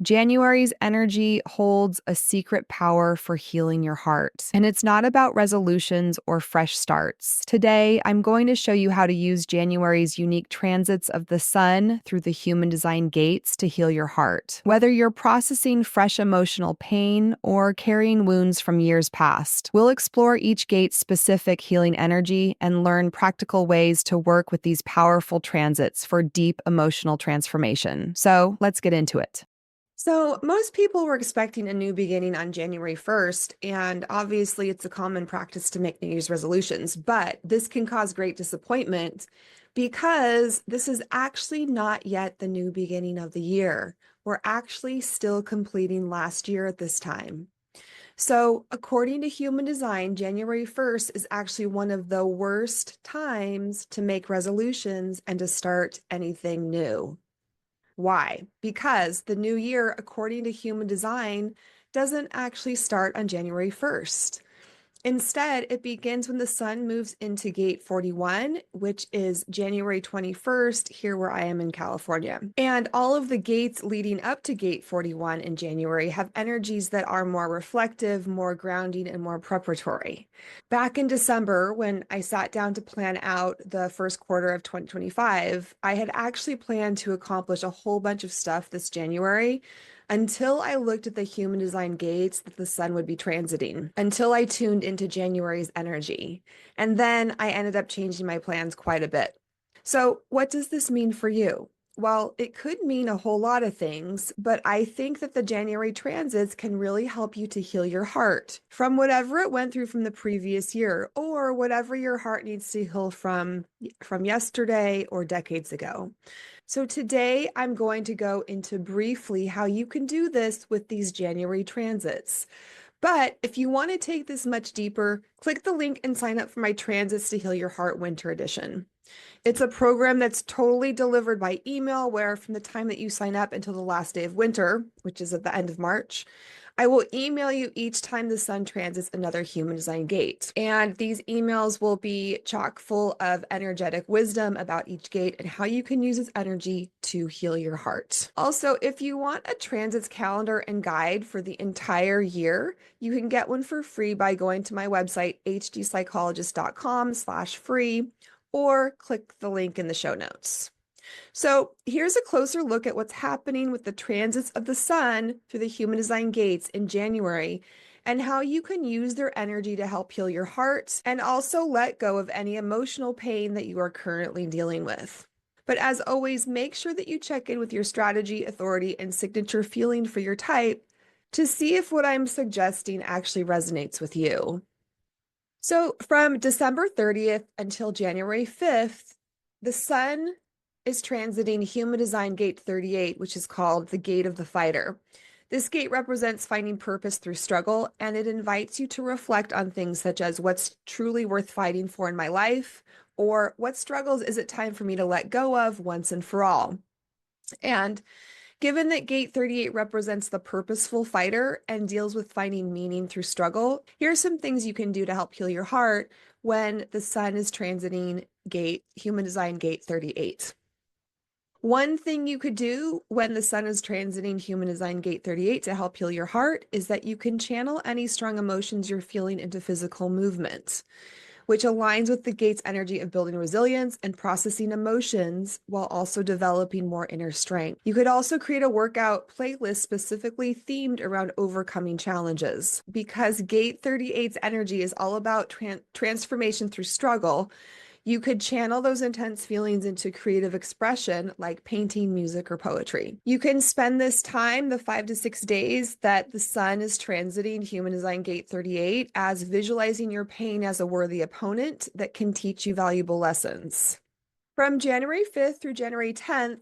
January's energy holds a secret power for healing your heart, and it's not about resolutions or fresh starts. Today, I'm going to show you how to use January's unique transits of the sun through the human design gates to heal your heart. Whether you're processing fresh emotional pain or carrying wounds from years past, we'll explore each gate's specific healing energy and learn practical ways to work with these powerful transits for deep emotional transformation. So let's get into it. So, most people were expecting a new beginning on January 1st, and obviously it's a common practice to make New Year's resolutions, but this can cause great disappointment because this is actually not yet the new beginning of the year. We're actually still completing last year at this time. So, according to human design, January 1st is actually one of the worst times to make resolutions and to start anything new. Why? Because the new year, according to human design, doesn't actually start on January 1st. Instead, it begins when the sun moves into gate 41, which is January 21st, here where I am in California. And all of the gates leading up to gate 41 in January have energies that are more reflective, more grounding, and more preparatory. Back in December, when I sat down to plan out the first quarter of 2025, I had actually planned to accomplish a whole bunch of stuff this January until I looked at the human design gates that the sun would be transiting, until I tuned into January's energy. And then I ended up changing my plans quite a bit. So, what does this mean for you? Well, it could mean a whole lot of things, but I think that the January transits can really help you to heal your heart from whatever it went through from the previous year or whatever your heart needs to heal from yesterday or decades ago. So today I'm going to go into briefly how you can do this with these January transits. But if you want to take this much deeper, click the link and sign up for my Transits to Heal Your Heart Winter Edition. It's a program that's totally delivered by email, where from the time that you sign up until the last day of winter, which is at the end of March, I will email you each time the sun transits another human design gate. And these emails will be chock full of energetic wisdom about each gate and how you can use its energy to heal your heart. Also, if you want a transits calendar and guide for the entire year, you can get one for free by going to my website, hdpsychologist.com/free, or click the link in the show notes. So here's a closer look at what's happening with the transits of the sun through the human design gates in January and how you can use their energy to help heal your heart and also let go of any emotional pain that you are currently dealing with. But as always, make sure that you check in with your strategy, authority, and signature feeling for your type to see if what I'm suggesting actually resonates with you. So from December 30th until January 5th, the sun is transiting human design gate 38, which is called the gate of the fighter. This gate represents finding purpose through struggle, and it invites you to reflect on things such as what's truly worth fighting for in my life, or what struggles is it time for me to let go of once and for all. And given that gate 38 represents the purposeful fighter and deals with finding meaning through struggle, here's some things you can do to help heal your heart when the sun is transiting human design gate 38. One thing you could do when the sun is transiting human design gate 38 to help heal your heart is that you can channel any strong emotions you're feeling into physical movement, which aligns with the gate's energy of building resilience and processing emotions while also developing more inner strength. You could also create a workout playlist specifically themed around overcoming challenges. Because gate 38's energy is all about transformation through struggle, you could channel those intense feelings into creative expression like painting, music, or poetry. You can spend this time, the 5 to 6 days that the sun is transiting human design gate 38, as visualizing your pain as a worthy opponent that can teach you valuable lessons. From January 5th through January 10th,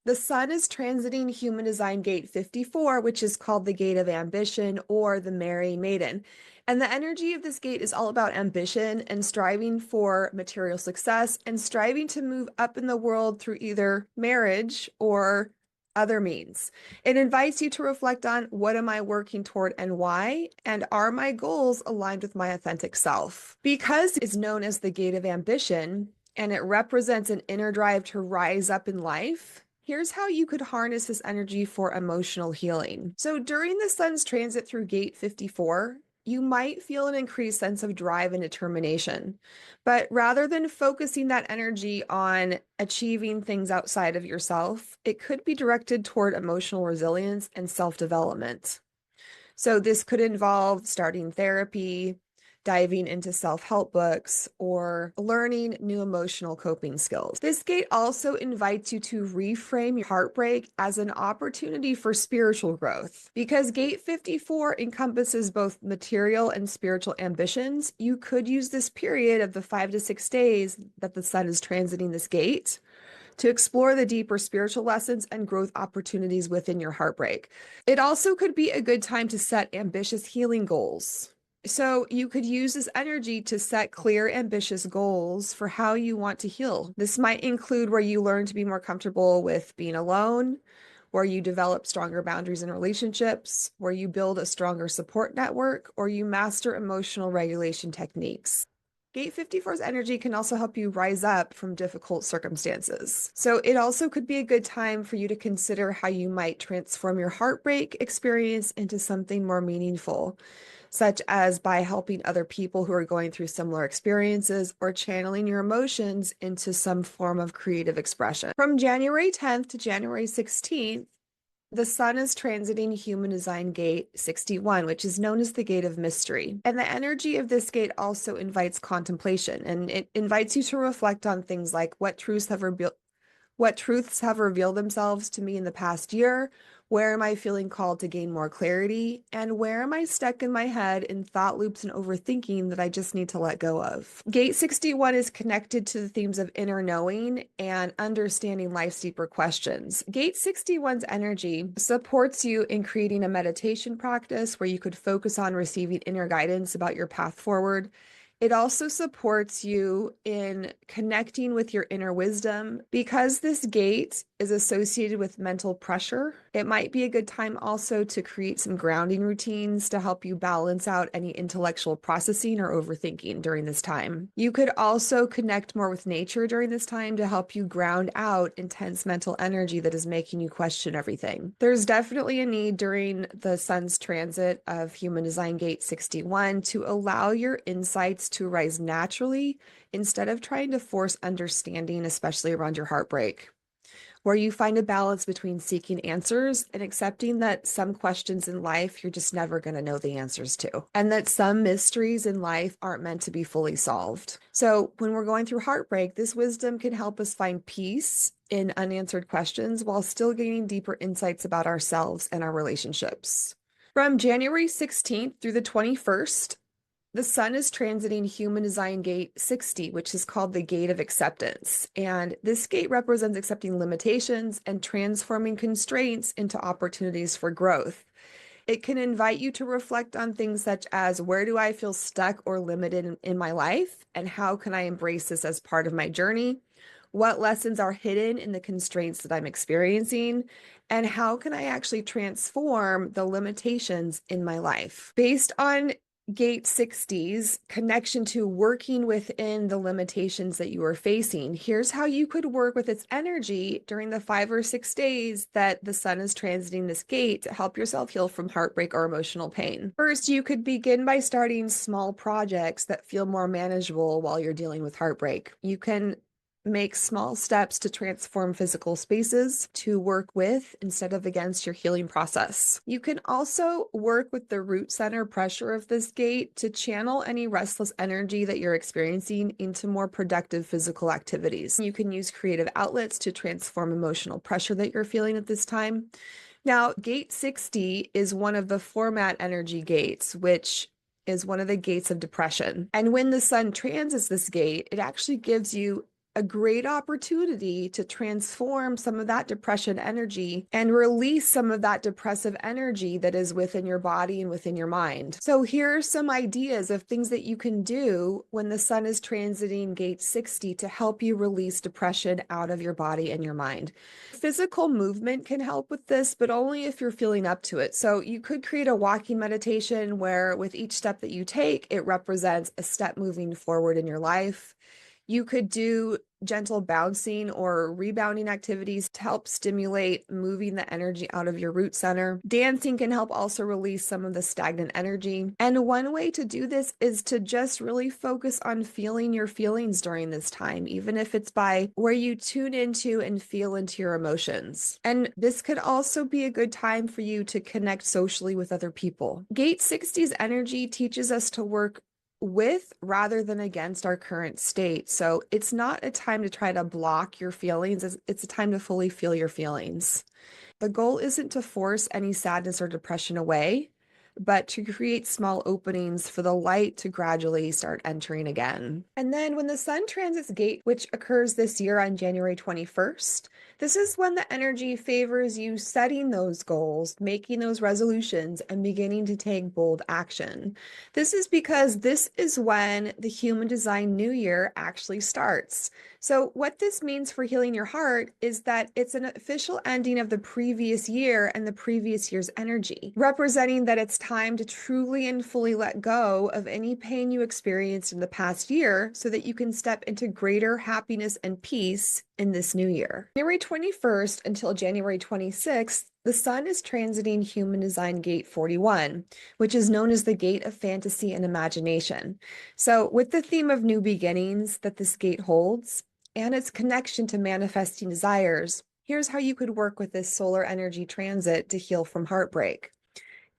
the sun is transiting human design gate 54, which is called the gate of ambition or the Merry Maiden. And the energy of this gate is all about ambition and striving for material success and striving to move up in the world through either marriage or other means. It invites you to reflect on what am I working toward and why, and are my goals aligned with my authentic self? Because it's known as the gate of ambition and it represents an inner drive to rise up in life, Here's how you could harness this energy for emotional healing. So during the sun's transit through gate 54, you might feel an increased sense of drive and determination. But rather than focusing that energy on achieving things outside of yourself, it could be directed toward emotional resilience and self-development. So this could involve starting therapy, diving into self-help books, or learning new emotional coping skills. This gate also invites you to reframe your heartbreak as an opportunity for spiritual growth. Because gate 54 encompasses both material and spiritual ambitions, you could use this period of the 5 to 6 days that the sun is transiting this gate to explore the deeper spiritual lessons and growth opportunities within your heartbreak. It also could be a good time to set ambitious healing goals. So you could use this energy to set clear, ambitious goals for how you want to heal. This might include where you learn to be more comfortable with being alone, where you develop stronger boundaries in relationships, where you build a stronger support network, or you master emotional regulation techniques. Gate 54's energy can also help you rise up from difficult circumstances. So it also could be a good time for you to consider how you might transform your heartbreak experience into something more meaningful, such as by helping other people who are going through similar experiences or channeling your emotions into some form of creative expression. From January 10th to January 16th, the sun is transiting human design gate 61, which is known as the gate of mystery. And the energy of this gate also invites contemplation, and it invites you to reflect on things like what truths have revealed themselves to me in the past year? Where am I feeling called to gain more clarity? And where am I stuck in my head in thought loops and overthinking that I just need to let go of? Gate 61 is connected to the themes of inner knowing and understanding life's deeper questions. Gate 61's energy supports you in creating a meditation practice where you could focus on receiving inner guidance about your path forward. It also supports you in connecting with your inner wisdom. Because this gate is associated with mental pressure, it might be a good time also to create some grounding routines to help you balance out any intellectual processing or overthinking during this time. You could also connect more with nature during this time to help you ground out intense mental energy that is making you question everything. There's definitely a need during the sun's transit of human design gate 61 to allow your insights to arise naturally instead of trying to force understanding, especially around your heartbreak, where you find a balance between seeking answers and accepting that some questions in life you're just never going to know the answers to, and that some mysteries in life aren't meant to be fully solved. So when we're going through heartbreak, this wisdom can help us find peace in unanswered questions while still gaining deeper insights about ourselves and our relationships. From January 16th through the 21st, the sun is transiting human design gate 60, which is called the gate of acceptance. And this gate represents accepting limitations and transforming constraints into opportunities for growth. It can invite you to reflect on things such as, where do I feel stuck or limited in my life? And how can I embrace this as part of my journey? What lessons are hidden in the constraints that I'm experiencing? And how can I actually transform the limitations in my life? Based on Gate 60's connection to working within the limitations that you are facing, here's how you could work with its energy during the 5 or 6 days that the sun is transiting this gate to help yourself heal from heartbreak or emotional pain. First, you could begin by starting small projects that feel more manageable while you're dealing with heartbreak. You can make small steps to transform physical spaces to work with instead of against your healing process. You can also work with the root center pressure of this gate to channel any restless energy that you're experiencing into more productive physical activities. You can use creative outlets to transform emotional pressure that you're feeling at this time. Now, gate 60 is one of the format energy gates, which is one of the gates of depression. And when the sun transits this gate, it actually gives you a great opportunity to transform some of that depression energy and release some of that depressive energy that is within your body and within your mind. So here are some ideas of things that you can do when the sun is transiting gate 60 to help you release depression out of your body and your mind. Physical movement can help with this, but only if you're feeling up to it. So you could create a walking meditation where with each step that you take, it represents a step moving forward in your life. You could do gentle bouncing or rebounding activities to help stimulate moving the energy out of your root center. Dancing can help also release some of the stagnant energy. And one way to do this is to just really focus on feeling your feelings during this time, even if it's by where you tune into and feel into your emotions. And this could also be a good time for you to connect socially with other people. Gate 60's energy teaches us to work with rather than against our current state. So it's not a time to try to block your feelings, it's a time to fully feel your feelings. The goal isn't to force any sadness or depression away, but to create small openings for the light to gradually start entering again. And then when the sun transits gate, which occurs this year on January 21st, this is when the energy favors you setting those goals, making those resolutions, and beginning to take bold action. This is because this is when the human design new year actually starts. So, what this means for healing your heart is that it's an official ending of the previous year and the previous year's energy, representing that it's time to truly and fully let go of any pain you experienced in the past year so that you can step into greater happiness and peace in this new year. January 21st until January 26th, the sun is transiting human design gate 41, which is known as the gate of fantasy and imagination. So, with the theme of new beginnings that this gate holds, and its connection to manifesting desires, here's how you could work with this solar energy transit to heal from heartbreak.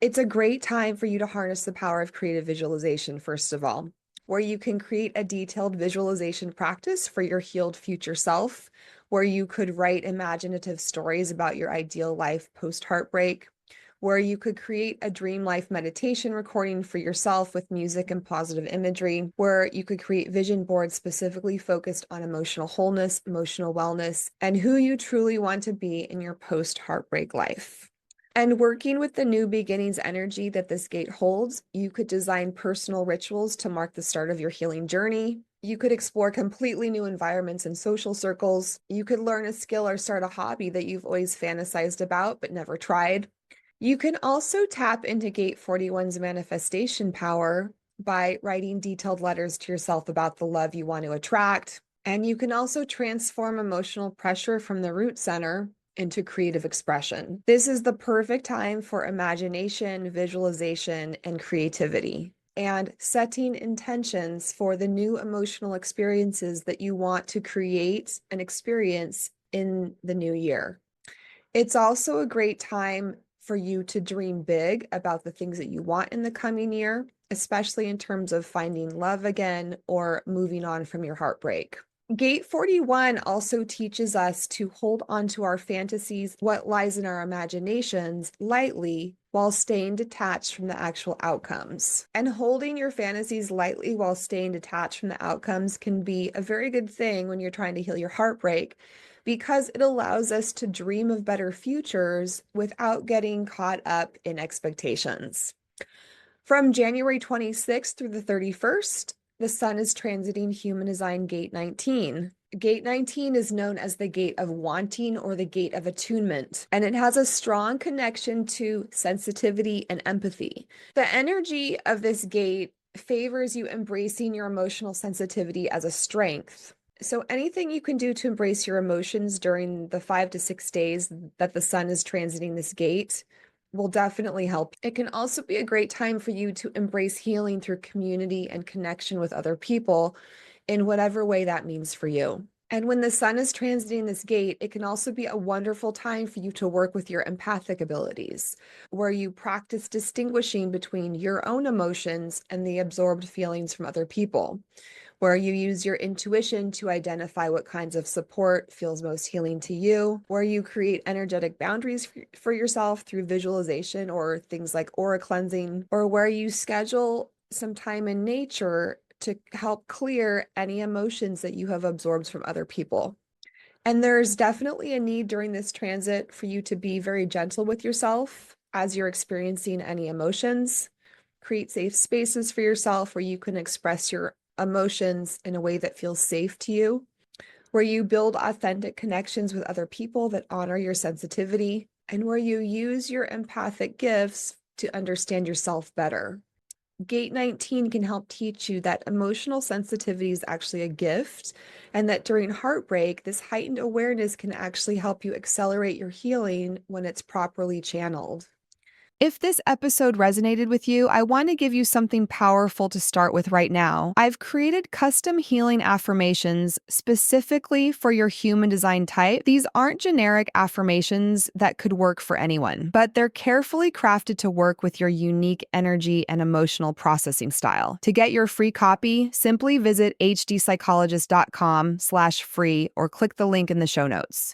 It's a great time for you to harness the power of creative visualization, first of all, where you can create a detailed visualization practice for your healed future self, where you could write imaginative stories about your ideal life post heartbreak, where you could create a dream life meditation recording for yourself with music and positive imagery, where you could create vision boards specifically focused on emotional wholeness, emotional wellness, and who you truly want to be in your post-heartbreak life. And working with the new beginnings energy that this gate holds, you could design personal rituals to mark the start of your healing journey. You could explore completely new environments and social circles. You could learn a skill or start a hobby that you've always fantasized about but never tried. You can also tap into Gate 41's manifestation power by writing detailed letters to yourself about the love you want to attract. And you can also transform emotional pressure from the root center into creative expression. This is the perfect time for imagination, visualization, and creativity, and setting intentions for the new emotional experiences that you want to create and experience in the new year. It's also a great time for you to dream big about the things that you want in the coming year, especially in terms of finding love again or moving on from your heartbreak. Gate 41 also teaches us to hold on to our fantasies, what lies in our imaginations, lightly while staying detached from the actual outcomes. And holding your fantasies lightly while staying detached from the outcomes can be a very good thing when you're trying to heal your heartbreak, because it allows us to dream of better futures without getting caught up in expectations. From January 26th through the 31st, the sun is transiting human design gate 19. Gate 19 is known as the gate of wanting or the gate of attunement, and it has a strong connection to sensitivity and empathy. The energy of this gate favors you embracing your emotional sensitivity as a strength. So anything you can do to embrace your emotions during the 5 to 6 days that the sun is transiting this gate will definitely help. It can also be a great time for you to embrace healing through community and connection with other people in whatever way that means for you. And when the sun is transiting this gate, it can also be a wonderful time for you to work with your empathic abilities, where you practice distinguishing between your own emotions and the absorbed feelings from other people, where you use your intuition to identify what kinds of support feels most healing to you, where you create energetic boundaries for yourself through visualization or things like aura cleansing, or where you schedule some time in nature to help clear any emotions that you have absorbed from other people. And there's definitely a need during this transit for you to be very gentle with yourself as you're experiencing any emotions. Create safe spaces for yourself where you can express your emotions in a way that feels safe to you, where you build authentic connections with other people that honor your sensitivity, and where you use your empathic gifts to understand yourself better. Gate 19 can help teach you that emotional sensitivity is actually a gift, and that during heartbreak, this heightened awareness can actually help you accelerate your healing when it's properly channeled. If this episode resonated with you, I want to give you something powerful to start with right now. I've created custom healing affirmations specifically for your human design type. These aren't generic affirmations that could work for anyone, but they're carefully crafted to work with your unique energy and emotional processing style. To get your free copy, simply visit hdpsychologist.com/free or click the link in the show notes.